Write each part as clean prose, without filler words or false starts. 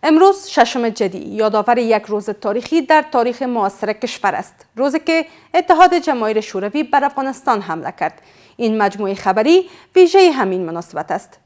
امروز ششم جدی یادآور یک روز تاریخی در تاریخ معاصر کشور است. روزی که اتحاد جماهیر شوروی بر افغانستان حمله کرد. این مجموعه خبری ویژه همین مناسبت است.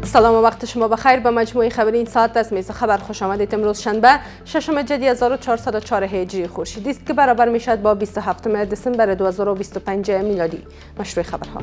سلام و وقت شما بخیر. به مجموعه خبری این ساعت از میز خبر خوش آمدید. امروز شنبه ششم جدی 1404 هجری خورشیدی است که برابر میشد با 27 دسامبر 2025 میلادی. مشروع خبرها.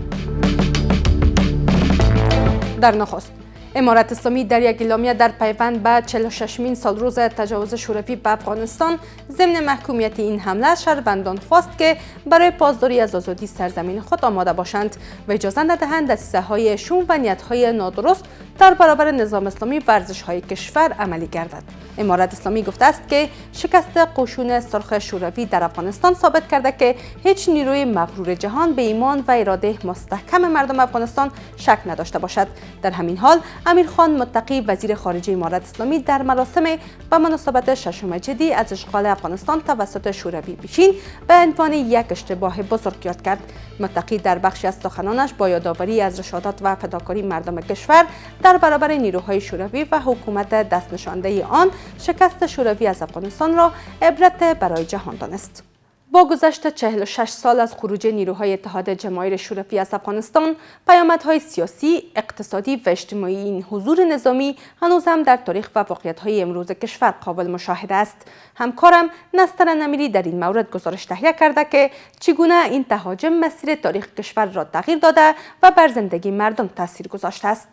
در نخست، امارت اسلامی در یک اعلامیه در پیوند به 46مین سالروز تجاوز شوروی به افغانستان ضمن محکومیت این حمله از شهروندان خواست که برای پاسداری از آزادی سرزمین خود آماده باشند و اجازه ندهند دسیسه‌های شوم و نیت‌های نادرست در برابر نظام اسلامی و ارزش‌های کشور عملی گردد. امارت اسلامی گفته است که شکست قشون سرخ شوروی در افغانستان ثابت کرده که هیچ نیروی مغرور جهان به ایمان و اراده مستحکم مردم افغانستان شک نداشته باشد. در همین حال امیر خان متقی وزیر خارجه امارت اسلامی در مراسم به مناسبت ششم جدی از اشغال افغانستان توسط شوروی پیشین به عنوان یک اشتباه بزرگ یاد کرد. متقی در بخشی از سخنانش با یادآوری از رشادت و فداکاری مردم کشور در برابر نیروهای شوروی و حکومت دست نشانده آن شکست شوروی از افغانستان را عبرت برای جهان دانست. با گذشت 46 سال از خروج نیروهای اتحاد جماهیر شوروی از افغانستان، پیامدهای سیاسی، اقتصادی و اجتماعی این حضور نظامی هنوز هم در تاریخ و واقعیت‌های امروز کشور قابل مشاهده است. همکارم نستر نمیری در این مورد گزارش تهیه کرده که چگونه این تهاجم مسیر تاریخ کشور را تغییر داده و بر زندگی مردم تاثیر گذاشته است.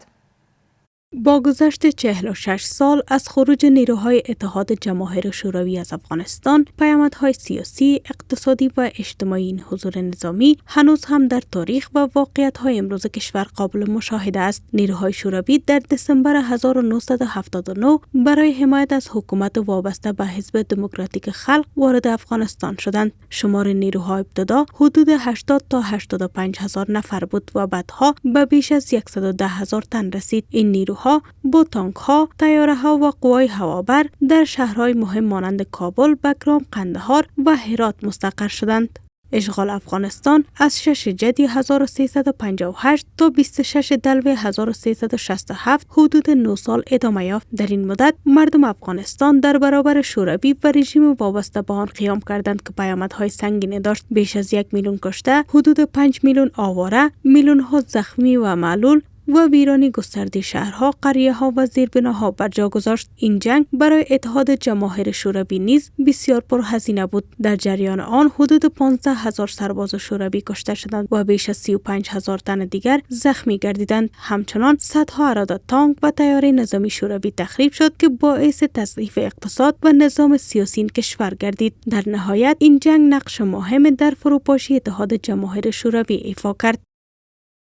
با گذشت 46 سال از خروج نیروهای اتحاد جماهیر شوروی از افغانستان، پیامدهای سیاسی، اقتصادی و اجتماعی این حضور نظامی هنوز هم در تاریخ و واقعیت‌های امروز کشور قابل مشاهده است. نیروهای شوروی در دسامبر 1979 برای حمایت از حکومت وابسته به حزب دموکراتیک خلق وارد افغانستان شدند. شمار نیروها ابتدا حدود 80 تا 85 هزار نفر بود و بعدها به بیش از 110 هزار تن رسید. این نیروها با تانک‌ها، طیاره‌ها و قوای هوابر در شهرهای مهم مانند کابل، بگرام، قندهار و هرات مستقر شدند. اشغال افغانستان از 6 جدی 1358 تا 26 دلو 1367 حدود 9 سال ادامه یافت. در این مدت مردم افغانستان در برابر شوروی و رژیم وابسته به آن قیام کردند که پیامدهای سنگینی داشت. بیش از 1 میلیون کشته، حدود 5 میلیون آواره، میلیون‌ها زخمی و معلول و ویرانی گسترده شهرها، قریه‌ها و زیربناها بر جا گذاشت. این جنگ برای اتحاد جماهیر شوروی نیز بسیار پرهزینه بود. در جریان آن حدود 15 هزار سرباز شوروی کشته شدند و بیش از 35 هزار تن دیگر زخمی گردیدند. همچنان صدها اراده تانک و طیاره نظامی شوروی تخریب شد که باعث تضعیف اقتصاد و نظام سیاسی کشور گردید. در نهایت این جنگ نقش مهم در فروپاشی اتحاد جماهیر شوروی ایفا کرد.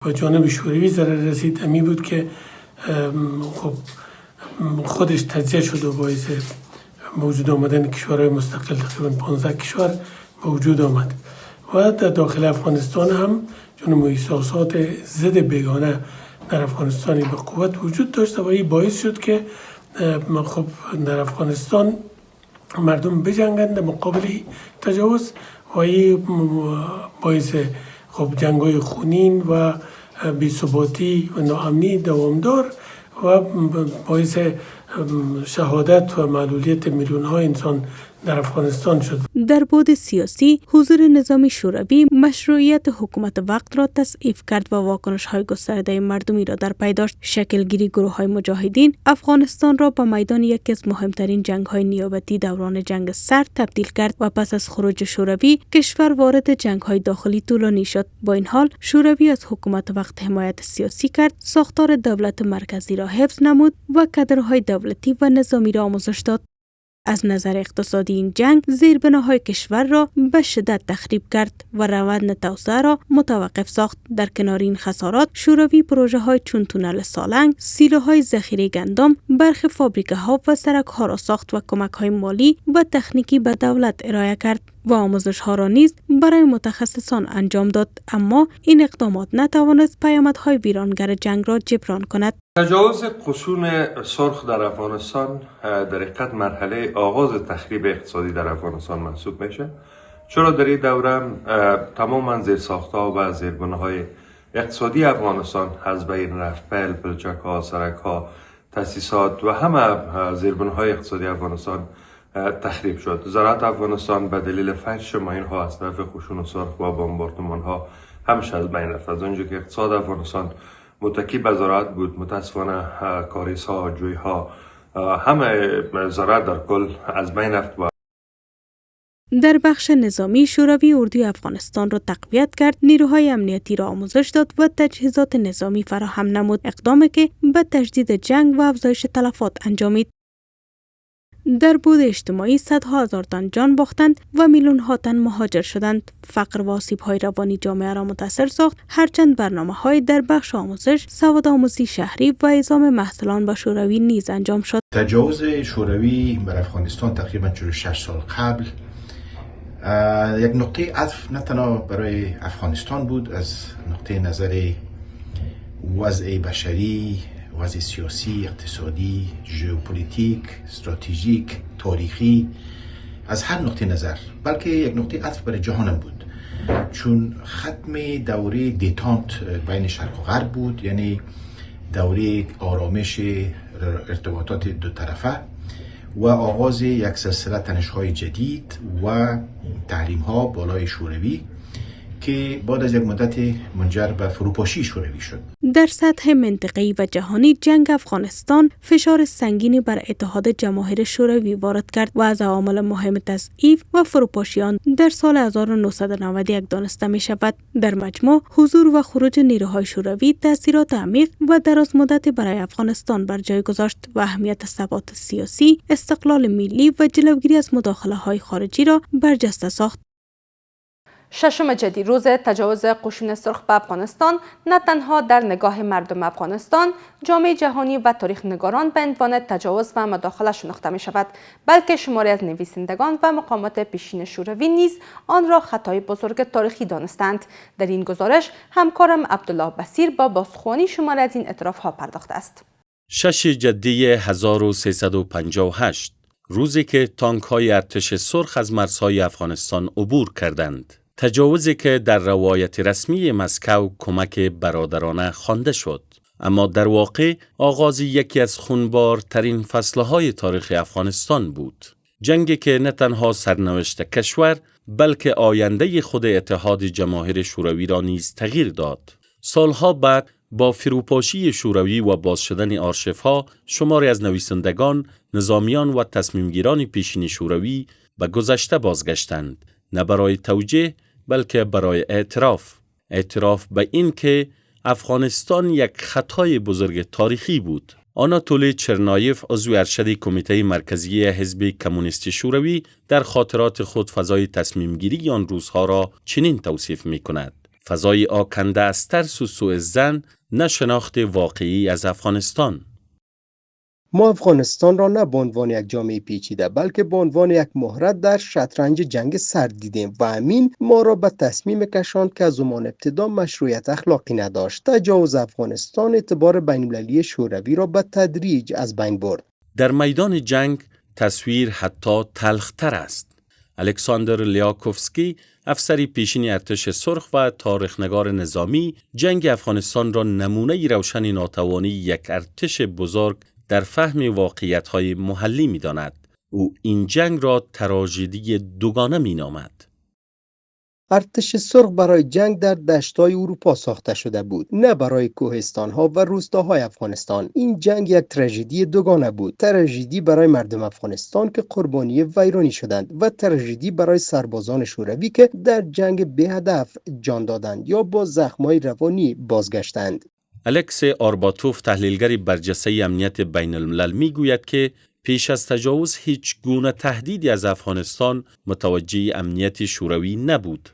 با جانب شوروی ضرر رسید امی بود که خب خودش تجزیه شد و باعث موجود آمدن کشورهای مستقل تقریبا 15 کشور به وجود آمد و در داخل افغانستان هم چون احساسات ضد بیگانه در افغانستانی به قوت وجود داشت و این باعث شد که خب در افغانستان مردم بجنگند مقابل تجاوز و این باعث خب جنگ‌های خونین و بی‌ثباتی و ناامنی دوامدار و باعث شهادت و معلولیت میلیون‌ها انسان در افغانستان شد. در بعد سیاسی، حضور نظامی شوروی مشروعیت حکومت وقت را تضعیف کرد و واکنش‌های گسترده مردمی را در پی داشت. شکلگیری گروه‌های مجاهدین افغانستان را به میدان یکی از مهمترین جنگ‌های نیابتی دوران جنگ سرد تبدیل کرد و پس از خروج شوروی کشور وارد جنگ‌های داخلی طولانی شد. با این حال شوروی از حکومت وقت حمایت سیاسی کرد، ساختار دولت مرکزی را حفظ نمود و کادرهای دولتی و نظامی را آموزش داد. از نظر اقتصادی این جنگ زیربناهای کشور را به شدت تخریب کرد و روند توسعه را متوقف ساخت. در کنار این خسارات، شوروی پروژه های چون تونل سالنگ، سیلوهای ذخیره گندم، برخی فابریکه ها و سرک ها را ساخت و کمک های مالی و تکنیکی به دولت ارائه کرد و آموزش ها را نیز برای متخصصان انجام داد، اما این اقدامات نتوانست پیامدهای ویرانگر جنگ را جبران کند. تجاوز قشون سرخ در افغانستان در حقیقت مرحله آغاز تخریب اقتصادی در افغانستان محسوب میشه، چرا در این دوره تماما زیرساخت‌ها و زیربناهای اقتصادی افغانستان از بین رفت. پلچک‌ها، سرک‌ها، تأسیسات و همه زیربناهای اقتصادی افغانستان تخریب شد. زراعت افغانستان به دلیل فحش ماین‌ها از طرف قشون سرخ و بمباردمان‌ها همیشه از بین رفت. از اونجا که اقتصاد افغانستان متکی به زراعت بود، متاسفانه کاریس‌ها، جوی‌ها، همه زراعت در کل از بین رفت. در بخش نظامی، شوروی اردوی افغانستان را تقویت کرد، نیروهای امنیتی را آموزش داد و تجهیزات نظامی فراهم نمود، اقدامی که به تجدید جنگ و افزایش تلفات انجامید. در بود اجتماعی صدها هزار تن جان باختند و میلیون ها تن مهاجر شدند. فقر و آسیب‌های روانی جامعه را متاثر ساخت، هرچند برنامه‌های در بخش آموزش، سوادآموزی شهری و اعزام محصلان به شوروی نیز انجام شد. تجاوز شوروی بر افغانستان تقریباً 46 سال قبل یک نقطه عطف نه تنها برای افغانستان بود، از نقطه نظر وضع بشری، وضع سیاسی، اقتصادی، ژئوپلیتیک، استراتژیک، تاریخی، از هر نقطه نظر، بلکه یک نقطه عطف برای جهانم بود، چون ختم دوره دیتانت بین شرق و غرب بود، یعنی دوره آرامش ارتباطات دو طرفه و آغاز یک سلسله تنش‌های جدید و تحریم‌ها بالای شوروی که بعد از یک مدت منجر به فروپاشی شوروی شد. در سطح منطقه‌ای و جهانی، جنگ افغانستان فشار سنگینی بر اتحاد جماهیر شوروی وارد کرد و از عوامل مهم تضعیف و فروپاشی آن در سال 1991 دانسته می شود. در مجموع، حضور و خروج نیروهای شوروی تأثیرات عمیق و دراز مدتی برای افغانستان بر جای گذاشت و اهمیت ثبات سیاسی، استقلال ملی و جلوگیری از مداخله‌های خارجی را برجسته ساخت. ششم جدی روز تجاوز قشون سرخ به افغانستان نه تنها در نگاه مردم افغانستان، جامعه جهانی و تاریخ نگاران به عنوان تجاوز و مداخله شناخته می شود، بلکه شماری از نویسندگان و مقامات پیشین شوروی نیز آن را خطای بزرگ تاریخی دانستند. در این گزارش همکارم عبدالله بصیر با بازخوانی شماری از این اعتراف‌ها پرداخته است. 6 جدی 1358 روزی که تانک‌های ارتش سرخ از مرزهای افغانستان عبور کردند. تجاوزی که در روایت رسمی مسکو کمک برادرانه خوانده شد، اما در واقع آغاز یکی از خونبارترین فصلهای تاریخ افغانستان بود. جنگی که نه تنها سرنوشت کشور بلکه آینده خود اتحاد جماهیر شوروی را نیز تغییر داد. سالها بعد با فروپاشی شوروی و باز شدن آرشیف‌ها، شماری از نویسندگان، نظامیان و تصمیمگیران پیشین شوروی به گذشته بازگشتند، نه برای توجیه بلکه برای اعتراف به این که افغانستان یک خطای بزرگ تاریخی بود. آناتولی چرنایف، عضو ارشد کمیته مرکزی حزب کمونیست شوروی، در خاطرات خود فضای تصمیمگیری آن روزها را چنین توصیف می کند: فضای آکنده از ترس و سوء ظن، نه شناخت واقعی از افغانستان. ما افغانستان را نه به عنوان یک جامعه پیچیده بلکه به عنوان یک مهرت در شطرنج جنگ سرد دیدیم و همین ما را به تصمیم کشاند که از زمان ابتدا مشروعیت اخلاقی نداشت. تجاوز افغانستان اعتبار بین‌المللی شوروی را به تدریج از بین برد. در میدان جنگ تصویر حتی تلختر است. الکساندر لیاکوفسکی، افسری پیشین ارتش سرخ و تاریخ‌نگار نظامی، جنگ افغانستان را نمونه روشن ناتوانی یک ارتش بزرگ در فهم واقعیت‌های محلی می‌داند. او این جنگ را تراژدی دوگانه می‌نامد. ارتش سرخ برای جنگ در دشت‌های اروپا ساخته شده بود، نه برای کوهستان‌ها و روستاهای افغانستان. این جنگ یک تراژدی دوگانه بود: تراژدی برای مردم افغانستان که قربانی ویرانی شدند و تراژدی برای سربازان شوروی که در جنگ بی هدف جان دادند یا با زخم‌های روانی بازگشتند. الکس آرباتوف، تحلیلگر برجسته امنیت بین الملل، میگوید که پیش از تجاوز هیچ گونه تهدیدی از افغانستان متوجه امنیت شوروی نبود.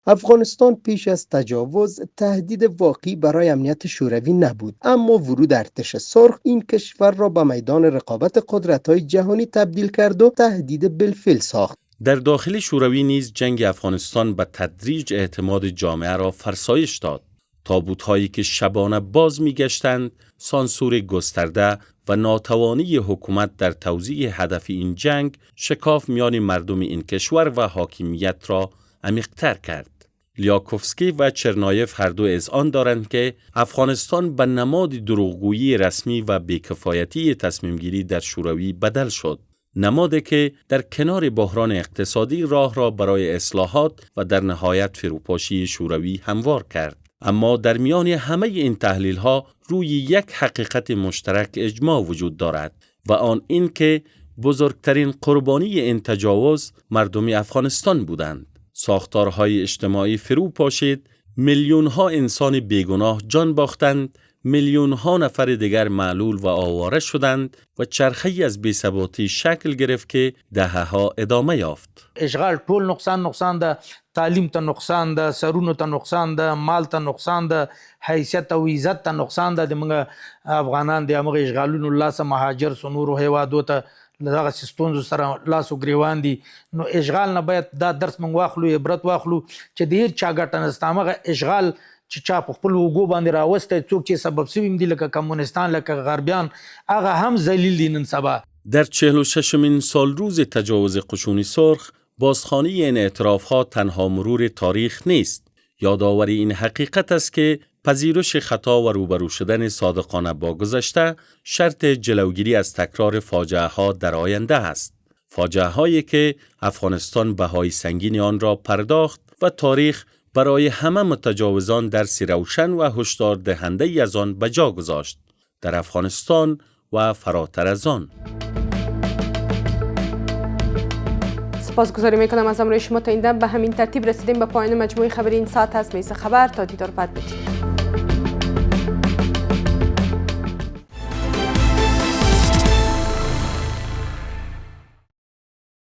افغانستان پیش از تجاوز تهدید واقعی برای امنیت شوروی نبود، اما ورود ارتش سرخ این کشور را به میدان رقابت قدرت‌های جهانی تبدیل کرد و تهدید بالفعل ساخت. در داخل شوروی نیز جنگ افغانستان به تدریج اعتماد جامعه را فرسایش داد. تابوت‌هایی که شبانه باز می‌گشتند، سانسور گسترده و ناتوانی حکومت در توزیع هدف این جنگ شکاف میان مردم این کشور و حاکمیت را عمیق‌تر کرد. لیاکوفسکی و چرنایف هر دو اذعان دارند که افغانستان به نماد دروغگویی رسمی و بیکفایتی تصمیمگیری در شوروی بدل شد. نمادی که در کنار بحران اقتصادی راه را برای اصلاحات و در نهایت فروپاشی شوروی هموار کرد. اما در میان همه این تحلیل‌ها روی یک حقیقت مشترک اجماع وجود دارد و آن این که بزرگترین قربانی این تجاوز مردم افغانستان بودند. ساختارهای اجتماعی فرو پاشید، میلیون‌ها انسان بیگناه جان باختند، میلیون‌ها نفر دیگر معلول و آواره شدند و چرخه‌ای از بی‌ثباتی شکل گرفت که دهه‌ها ادامه یافت. اشغال ټول نقصان ده، تعلیم ته نقصان ده، سرونو ته نقصان ده، مال ته نقصان ده، حیثیت او عزت ته نقصان ده. دمغه افغانان د امغه اشغالونو لاسه مهاجر سنورو هیوادو ته دغه ستونزو سره لاسو ګریوان دي. نو اشغال نه باید دا درس مونږ واخلو، عبرت واخلو چې د هیڅ چا ګټه نشته. هغه اشغال چې چا په خپل وګو باندې راوسته، څوک چې سبب سوي دي لکه کمونستان، لکه غربیان، هغه هم ذلیل دي نن سبا. در 46مین سالروز تجاوز قشون سرخ، بازخوانی این اعتراف‌ها تنها مرور تاریخ نیست. یادآوری این حقیقت است که پذیرش خطا و روبرو شدن صادقانه با گذشته شرط جلوگیری از تکرار فاجعه‌ها در آینده است. فاجعه‌هایی که افغانستان بهای سنگین آن را پرداخت و تاریخ برای همه متجاوزان درسی روشن و هشدار دهنده از آن به جا گذاشت، در افغانستان و فراتر از آن. سپاسگزاری میکنم از همراهی شما. تا این دم به همین ترتیب رسیدیم به پایان مجموعه خبری این ساعت از میز خبر. تا دیدار بعد.